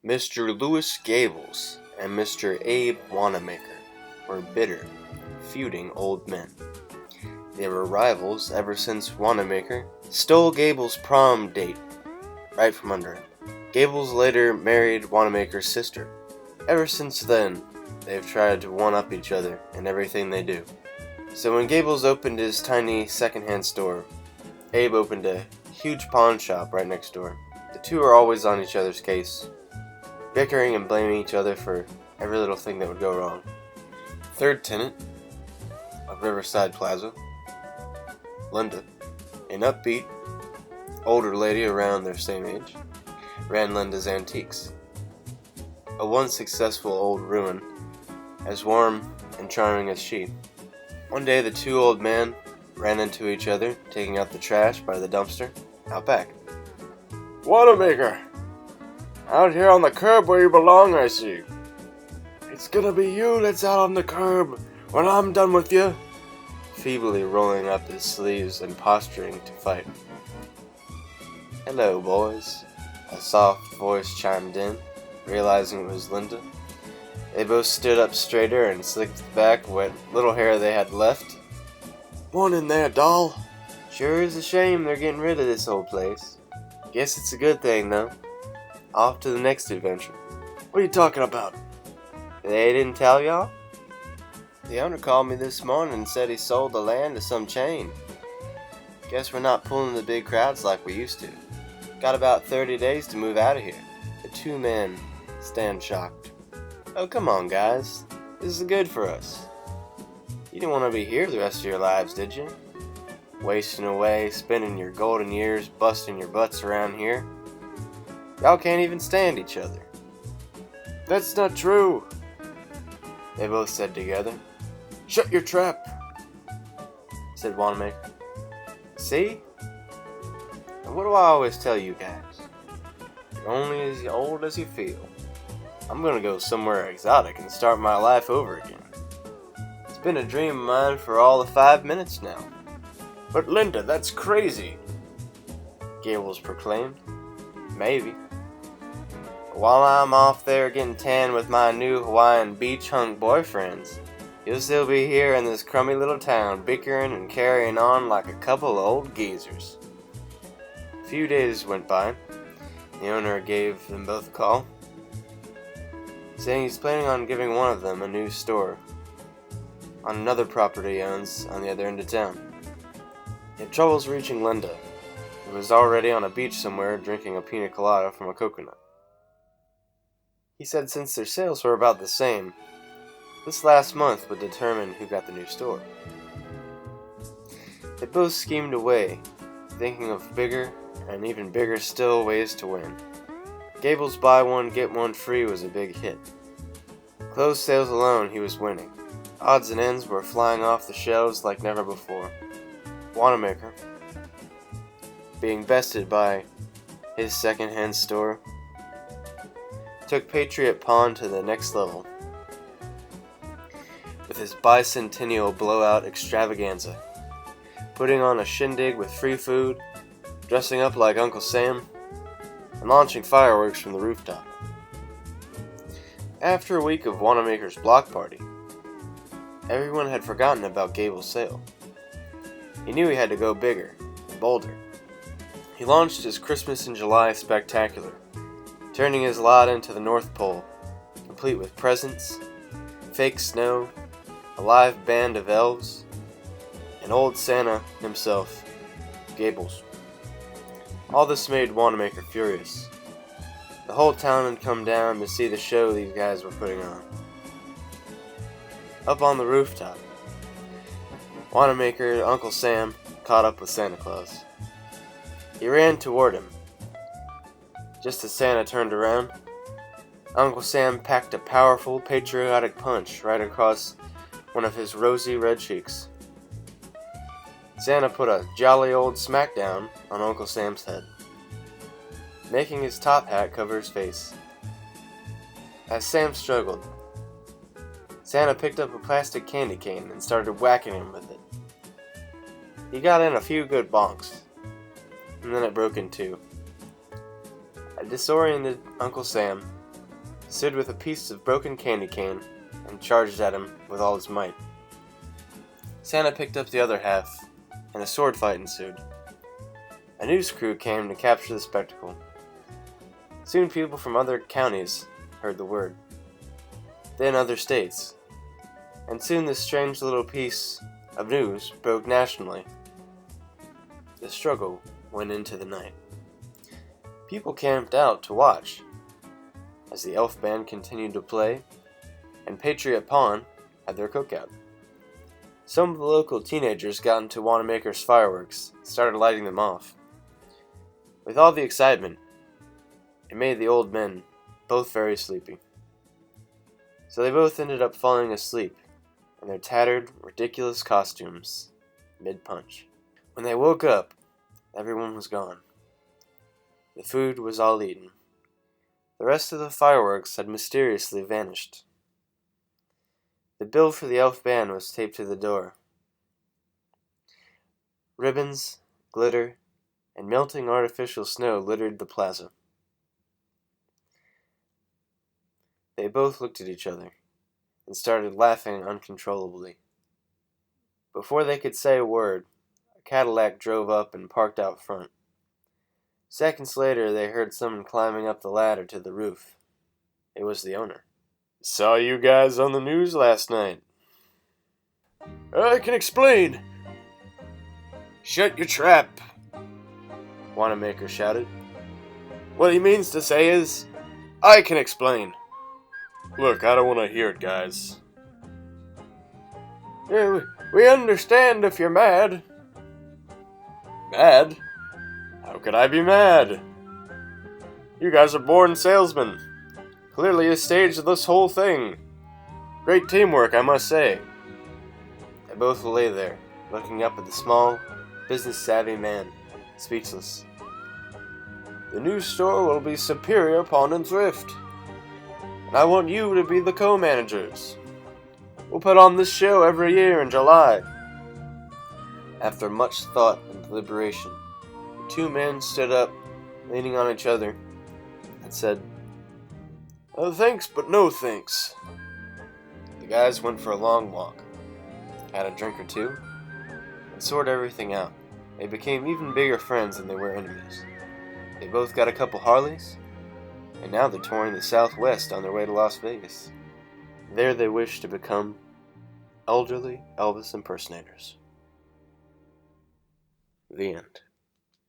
Mr. Louis Gables and Mr. Abe Wannamaker were bitter, feuding old men. They were rivals ever since Wannamaker stole Gables' prom date right from under him. Gables later married Wannamaker's sister. Ever since then, they've tried to one-up each other in everything they do. So when Gables opened his tiny secondhand store, Abe opened a huge pawn shop right next door. The two are always on each other's case, bickering and blaming each other for every little thing that would go wrong. Third tenant of Riverside Plaza, Linda, an upbeat, older lady around their same age, ran Linda's Antiques, a once successful old ruin, as warm and charming as she. One day the two old men ran into each other, taking out the trash by the dumpster out back. Wannamaker! Out here on the curb where you belong, I see. It's gonna be you that's out on the curb when I'm done with you. Feebly rolling up his sleeves and posturing to fight. Hello, boys, a soft voice chimed in, realizing it was Linda. They both stood up straighter and slicked back what little hair they had left. Morning there, doll. Sure is a shame they're getting rid of this old place. Guess it's a good thing, though. Off to the next adventure. What are you talking about? They didn't tell y'all? The owner called me this morning and said he sold the land to some chain. Guess we're not pulling the big crowds like we used to. Got about 30 days to move out of here. The two men stand shocked. Oh, come on, guys. This is good for us. You didn't want to be here the rest of your lives, did you? Wasting away, spending your golden years busting your butts around here. Y'all can't even stand each other. That's not true, they both said together. Shut your trap, said Wannamaker. See? And what do I always tell you guys? You're only as old as you feel. I'm gonna go somewhere exotic and start my life over again. It's been a dream of mine for all the 5 minutes now. But Linda, that's crazy, Gables proclaimed. Maybe. But while I'm off there getting tan with my new Hawaiian beach hunk boyfriends, you'll still be here in this crummy little town bickering and carrying on like a couple of old geezers. A few days went by. The owner gave them both a call, saying he's planning on giving one of them a new store on another property he owns on the other end of town. He had troubles reaching Linda, who was already on a beach somewhere drinking a pina colada from a coconut. He said since their sales were about the same, this last month would determine who got the new store. They both schemed away, thinking of bigger and even bigger still ways to win. Gables' buy one get one free was a big hit. Clothes sales alone he was winning. Odds and ends were flying off the shelves like never before. Wannamaker, being bested by his second-hand store, took Patriot Pawn to the next level with his bicentennial blowout extravaganza, putting on a shindig with free food, dressing up like Uncle Sam, and launching fireworks from the rooftop. After a week of Wannamaker's block party, everyone had forgotten about Gables' sale. He knew he had to go bigger and bolder. He launched his Christmas in July spectacular, turning his lot into the North Pole, complete with presents, fake snow, a live band of elves, and old Santa himself, Gables. All this made Wannamaker furious. The whole town had come down to see the show these guys were putting on. Up on the rooftop, Wannamaker, Uncle Sam, caught up with Santa Claus. He ran toward him. Just as Santa turned around, Uncle Sam packed a powerful, patriotic punch right across one of his rosy red cheeks. Santa put a jolly old smackdown on Uncle Sam's head, making his top hat cover his face. As Sam struggled, Santa picked up a plastic candy cane and started whacking him with it. He got in a few good bonks, and then it broke in two. A disoriented Uncle Sam stood with a piece of broken candy cane and charged at him with all his might. Santa picked up the other half, and a sword fight ensued. A news crew came to capture the spectacle. Soon people from other counties heard the word, then other states, and soon this strange little piece of news broke nationally. The struggle went into the night. People camped out to watch as the elf band continued to play, and Patriot Pawn had their cookout. Some of the local teenagers got into Wannamaker's fireworks and started lighting them off. With all the excitement, it made the old men both very sleepy. So they both ended up falling asleep in their tattered, ridiculous costumes mid-punch. When they woke up, everyone was gone. The food was all eaten. The rest of the fireworks had mysteriously vanished. The bill for the elf band was taped to the door. Ribbons, glitter, and melting artificial snow littered the plaza. They both looked at each other and started laughing uncontrollably. Before they could say a word, a Cadillac drove up and parked out front. Seconds later, they heard someone climbing up the ladder to the roof. It was the owner. "Saw you guys on the news last night." "I can explain." "Shut your trap," Wannamaker shouted. "What he means to say is, I can explain." "Look, I don't want to hear it, guys." "We understand if you're mad." "Mad? "How could I be mad? You guys are born salesmen. Clearly you staged this whole thing. Great teamwork, I must say." They both lay there, looking up at the small, business-savvy man, speechless. "The new store will be superior Pond and Thrift. And I want you to be the co-managers. We'll put on this show every year in July." After much thought and deliberation, the two men stood up, leaning on each other, and said, Thanks, but no thanks." The guys went for a long walk, had a drink or two, and sorted everything out. They became even bigger friends than they were enemies. They both got a couple Harleys, and now they're touring the Southwest on their way to Las Vegas. There they wish to become elderly Elvis impersonators. The end.